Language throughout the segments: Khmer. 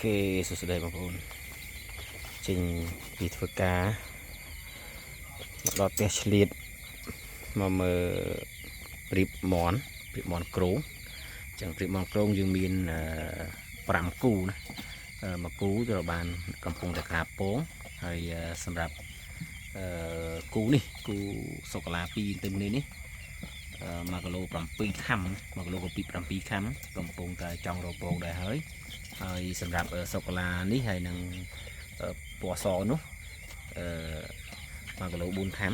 สุดสุดเลยบางคนจริงปีทวกาเราเตะฉลีดมาเมื่อปริบหมอนโกรงจังปริบหมอนโกรงยังมีปรำกูนะมากูจะเราบานกำปงแต่ขาโป้งให้สำหรับกูนี่กูสกลาปีเต็มนี้นี่มากะโลปรำปีคำมากะโลกับปีปรำปีคำกำปงแต่จองเราโปงได้เฮ้ยហើយសម្រាប់សូកូឡានេះហើយនឹងពណ៌សនោះ1គីឡូ4ខាំ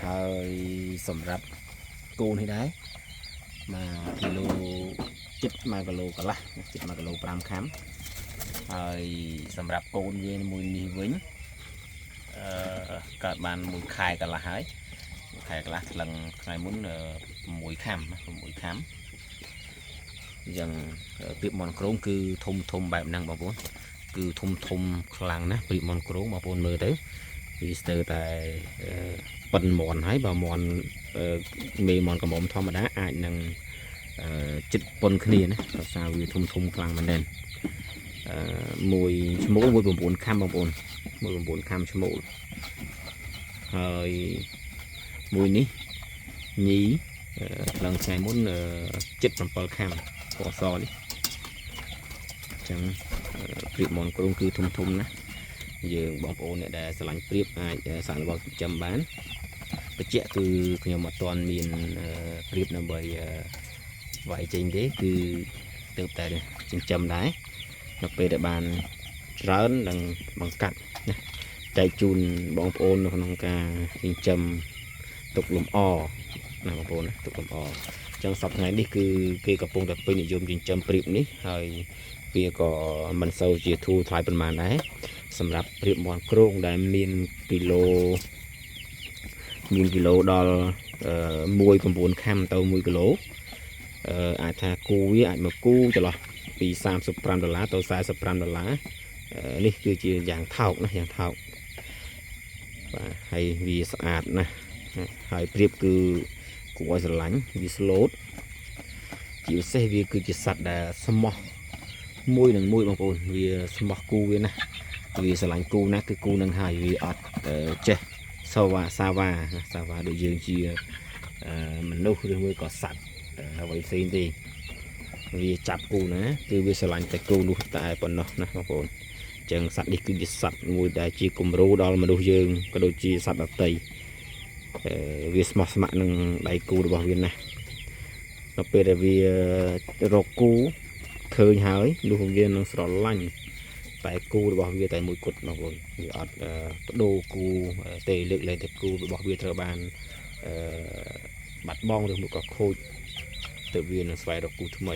ហើយសម្រាប់គោនេះដែរ1គីឡូចិត្ត1គីឡូកន្លះចិត្ត1គីឡូ5ខាំហើយសម្រាប់កូនវាមួយនេះវិញកើតបាន1ខែកន្លះហើយ1ខែកន្លះថ្លឹងថ្ងៃមុន6ខាំយ៉ាងព្រៀបមន់ក្រងគឺធំបែបហ្នឹងបងប្អូនគឺធំខ្លាំងណាស់ព្រៀបមន់ក្រងបងប្អូនមើលទៅវាស្ទើរតែប៉ិនមន់ហើយបើមន់មេមន់កំមុំធម្មតាអាចនឹងចិត្តប៉ុនគ្នាណាដោយសារវាធំខ្លាំងមែនទែនមួយឈ្មោលមួយ9ខាំបងប្អូនមួយ9ខាំឈ្មោលហើយមួយនេះញីឡើងថ្ងៃមុន77ខាំពណ៌សនេះចឹងព្រៀបមន់ក្រងគឺធំណាស់យើងបងប្អូនអ្នកដែលស្រឡាញ់ព្រៀបអាចសាកល្បងចិញ្ចឹមបានបញ្ជាក់គឺខ្ញុំអត់ទាន់មានព្រៀបដើម្បីវាយចេញទេគឺទើបតែចិញ្ចឹមដែរនៅពេលដែលបានច្រើននឹងបង្កាត់ណាចែកជូនបងប្អូននៅក្នុងការចិញ្ចឹមទុកលំអណាបងប្អូនណាទុកលំអចឹងសប្តាហ៍នេះគឺគេកំពុងតែពេញនិយមចិញ្ចឹមព្រៀបនេះហើយវាក៏មិនសូវជាធូរថ្លៃប៉ុន្មានដែរសម្រាប់ព្រៀបមន់ក្រងដែលមានគីឡូដល់1.9ខាំទៅ1គីឡូអាចថាគូវាអាចមកគូចន្លោះពី$35ទៅ$45នេះគឺជាយ៉ាងថោកណាយ៉ាងថោកបាទហើយវាស្អាតណាស់ហើយព្រៀបគឺគួរឲ្យស្រឡាញ់វាស្លូតជាពិសេសវាគឺជាសត្វដែលស្មោះមួយនឹងមួយបងប្អូនវាស្មោះគូវាណាវាស្រឡាញ់គូណាគឺគូនឹងហើយវាអត់ចេះសាវ៉ាដូចយើងជាមនុស្សឬមួយក៏សត្វអ្វីផ្សេងទេវាចាប់គូណាគឺវាស្រឡាញ់តែគូនោះតែប៉ុណ្ណោះណាបងប្អូនអញ្ចឹងសត្វនេះគឺជាសត្វមួយដែលជាគំរូដល់មនុស្សយើងក៏ដូចជាសត្វដទៃវាស្មោះស្ម័គ្រនឹងដៃគូរបស់វាណានៅពេលដែលវារកគូឃើញហើយនោះវានឹងស្រឡាញ់តែគូរបស់វាតែមួយគត់បងប្អូនវាអត់បដូរគូទេលើកលែងតែគូរបស់វាត្រូវបានបាត់បង់ឬមួយក៏ខូចទៅវានឹងស្វែងរកគូថ្មី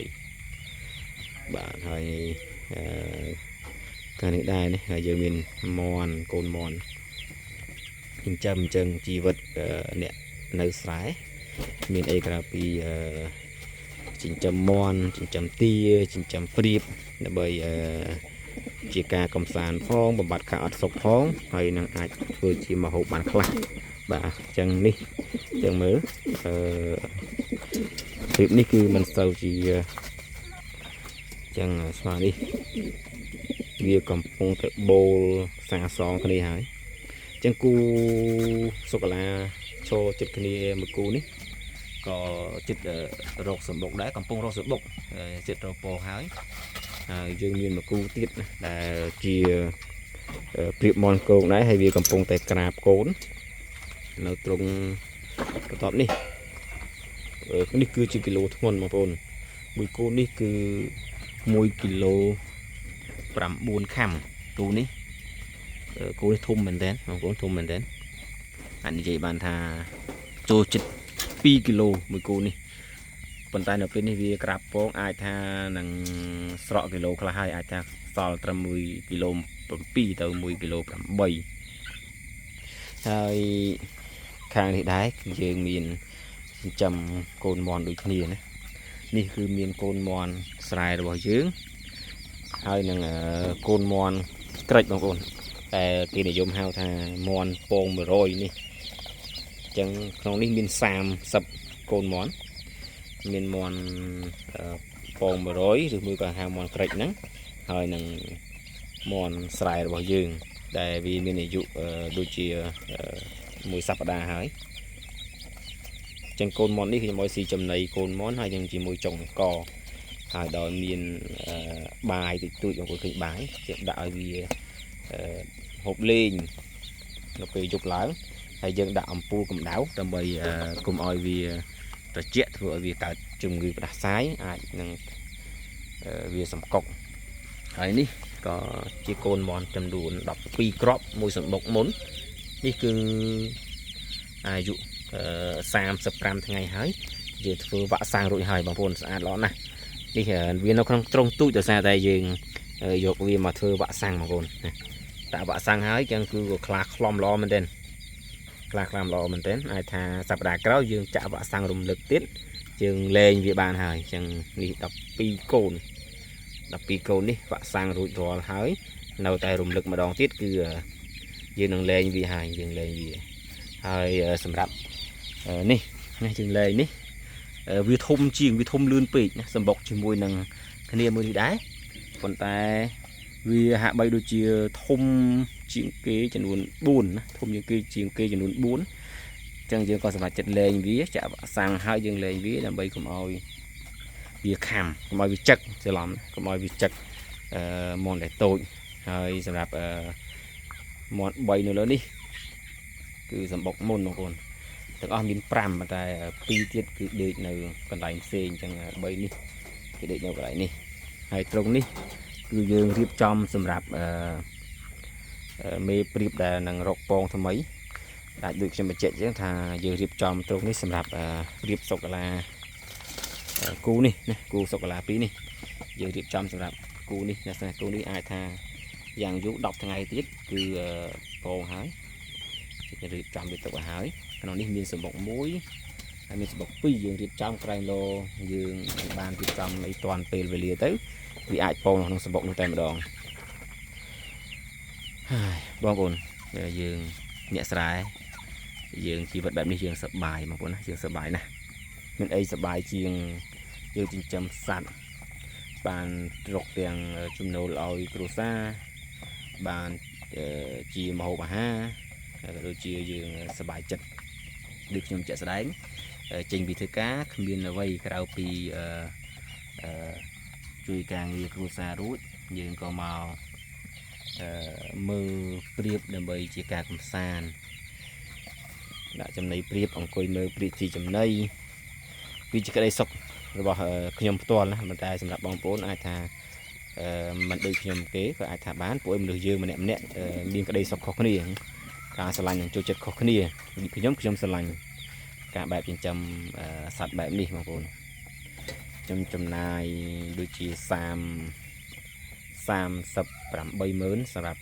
បាទហើយកាលនេះដែរនេះហើយយើងមានកូនមន់ចិញ្ចឹមអញ្ចឹងជីវិតអ្នកនៅស្រែមានអីក្រៅពីចិញ្ចឹមមន់ចិញ្ចឹមទាចិញ្ចឹមព្រៀបដើម្បីជាការកំសាន្តផងបំបត្តិការអត់សុខផងហើយនឹងអាចធ្វើជាម្ហូបបានខ្លះបាទអញ្ចឹងនេះយើងមើលព្រៀបនេះគឺមិនសូវជាអញ្ចឹងស្មានេះវាកំពុងតែបូលសាសងគ្នាហើយអញ្ចឹងគូសូកូឡាឈរចិត្តគ្នាមួយគូនេះក៏ចិត្តរកសម្បុកដែរកំពុងរកសម្បុកចិត្តរកពោហើយយើងមានមួយគូទៀតណាដែលជាព្រៀបមន់ក្រងដែរហើយវាកំពុងតែក្រាបកូននៅត្រង់បន្ទាប់នេះគឺជាគីឡូធ្ងន់បងប្អូនមួយគូនេះគឺ1គីឡូ9ខាំគូនេះធំមែនទែនបងប្អូនធំមែនទែនអាចនិយាយបានថាចូលចិត្ត2គីឡូមួយគូនេះប៉ុន្តែនៅពេលនេះវាក្រាបពងអាចថានឹងស្រកគីឡូខ្លះហើយអាចថាសល់ត្រឹម1គីឡូ7ទៅ1គីឡូ8ហើយខាងនេះដែរយើងមានចិញ្ចឹមកូនមន់ដូចគ្នាណានេះគឺមានកូនមន់ស្រែរបស់យើងហើយនឹងកូនមន់ក្រិចបងប្អូនតែគេនិយមហៅថាមន់ពង100នេះអញ្ចឹងក្នុងនេះមាន30កូនមន់មានមន់ពង100ឬមួយក៏ហៅមន់ក្រិចហ្នឹង ហើយនឹងមន់ស្រែរបស់យើងដែលវាមានអាយុដូចជាមួយសប្តាហ៍ហើយចឹងកូនមន់នេះខ្ញុំឲ្យស៊ីចំណីកូនមន់ហើយនឹងជាមួយចុងកហើយដល់មានបាយតិចតួចបងប្អូនឃើញបាយយើងដាក់ឲ្យវាហូបលេងនៅពេលយប់ឡើងហើយយើងដាក់អំពូលកម្ដៅដើម្បីកុំឲ្យវាត្រជាក់ធ្វើឲ្យវាកើតជំងឺផ្ដាសាយអាចនឹងវាសំកុកហើយនេះក៏ជាកូនមន់ចំនួន12គ្រាប់មួយសម្បុកមុននេះគឺអាយុ35ថ្ងៃហើយយើងធ្វើវ៉ាក់សាំងរួចហើយបងប្អូនស្អាតល្អណាស់នេះវានៅក្នុងទ្រុងទូចដោយសារតែយើងយកវាមកធ្វើវ៉ាក់សាំងបងប្អូនដាក់វ៉ាក់សាំងហើយចឹងគឺក៏ខ្លាខ្លំល្អមែនទែនខ្លាល្អមែនទែនអាចថាសប្តាហ៍ក្រោយយើងចាក់វ៉ាក់សាំងរំលឹកទៀតយើងលែងវាបានហើយចឹងនេះ12កូននេះវ៉ាក់សាំងរួចរាល់ហើយនៅតែរំលឹកម្ដងទៀតគឺយើងនឹងលែងវាហើយយើងលែងវាហើយសម្រាប់នេះយើងលែងនេះវាធំជាងវាធំលឿនពេកណាសម្បុកជាមួយនឹងគ្នាមួយនេះដែរប៉ុន្តែវាហាក់បីដូចជាធំជាងគេចំនួន4ណាធំជាងគេចំនួន4អញ្ចឹងយើងក៏សម្រេចចិត្តលែងវាចាក់វ៉ាក់សាំងហើយយើងលែងវាដើម្បីកុំឲ្យវាខាំកុំឲ្យវាចឹកច្រឡំកុំឲ្យវាចឹកមន់ដែលតូចហើយសម្រាប់មន់3នៅលើនេះគឺសម្បុកមុនបងប្អូនទាំងអស់មាន5ប៉ុន្តែ2ទៀតគឺដេកនៅកន្លែងផ្សេងអញ្ចឹង3នេះគឺដេកនៅកន្លែងនេះហើយត្រង់នេះគឺយើងរៀបចំសម្រាប់មេព្រៀបដែលនឹងរកពងថ្មីដែលដូចខ្ញុំបញ្ជាក់អញ្ចឹងថាយើងរៀបចំត្រង់នេះសម្រាប់ព្រៀបសុកាឡាគូនេះណាគូសុកាឡា2នេះយើងរៀបចំសម្រាប់គូនេះណាគូនេះអាចថាយ៉ាងយូរ10ថ្ងៃទៀតគឺពងហើយយើងរៀបចំវាទុកឲ្យហើយក្នុងនេះមានសម្បុក1ហើយមានសម្បុក2យើងរៀបចំក្រែងលោយើងបានរៀបចំឲ្យតាន់ពេលវេលាទៅវាអាចពងក្នុងសម្បុកនោះតែម្ដងហើយបងប្អូនយើងអ្នកស្រែយើងជីវិតបែបនេះយើងសប្បាយបងប្អូនណាយើងសប្បាយណាស់មានអីសប្បាយជាងយើងចិញ្ចឹមសត្វបានរកទាំងចំណូលឲ្យគ្រួសារបានជាម្ហូបអាហារក៏ដូចជាយើងសប្បាយចិត្តដូចខ្ញុំជាក់ស្ដែងចេញពីធ្វើការគ្មានអ្វីក្រៅពីជួយការងារគ្រួសាររួចយើងក៏មកមើលព្រៀបដើម្បីជាការកំសាន្តដាក់ចំណីព្រៀបអង្គុយមើលព្រៀបជីចំណីវាជាក្តីសុខរបស់ខ្ញុំផ្ទាល់ណាប៉ុន្តែសម្រាប់បងប្អូនអាចថាមិនដូចខ្ញុំគេក៏អាចថាបានពួកមនុស្សយើងម្នាក់មានក្តីសុខខុសគ្នាការស្រឡាញ់និងចូលចិត្តខុសគ្នាខ្ញុំស្រឡាញ់ការបែបចិញ្ចឹមសត្វបែបនេះបងប្អូនខ្ញុំចំណាយដូចជា380000សម្រាប់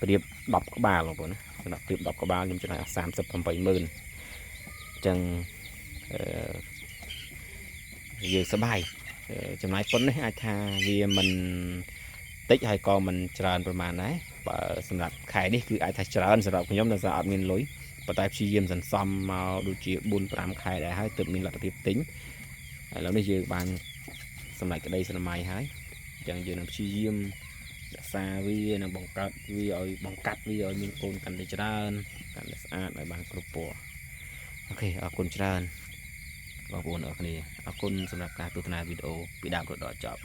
ព្រៀប10ក្បាលបងប្អូនណាសម្រាប់ព្រៀប10ក្បាលខ្ញុំចំណាយ380000អញ្ចឹងយើងសប្បាយចំណាយប៉ុណ្ណេះអាចថាវាមិនតិចហើយក៏មិនច្រើនប្រហែលដែរបើសម្រាប់ខែនេះគឺអាចថាច្រើនសម្រាប់ខ្ញុំដោយសារអត់មានលុយប៉ុន្តែព្យាយាមសន្សំមកដូចជា 4-5 ខែដែរហើយទើបមានលទ្ធភាពទិញឥឡូវនេះយើងបានសម្រេចក្តីស្រមៃហើយអញ្ចឹងយើងនឹងព្យាយាមរក្សាវានិងបង្កាត់វាឲ្យមានកូនកាន់តែច្រើនកាន់តែស្អាតឲ្យបានគ្រប់ពណ៌អូខេអរគុណច្រើនបងប្អូនអរគ្នាអរគុណសម្រាប់ការទស្សនាវីដេអូពីដើមរហូតដល់ចប់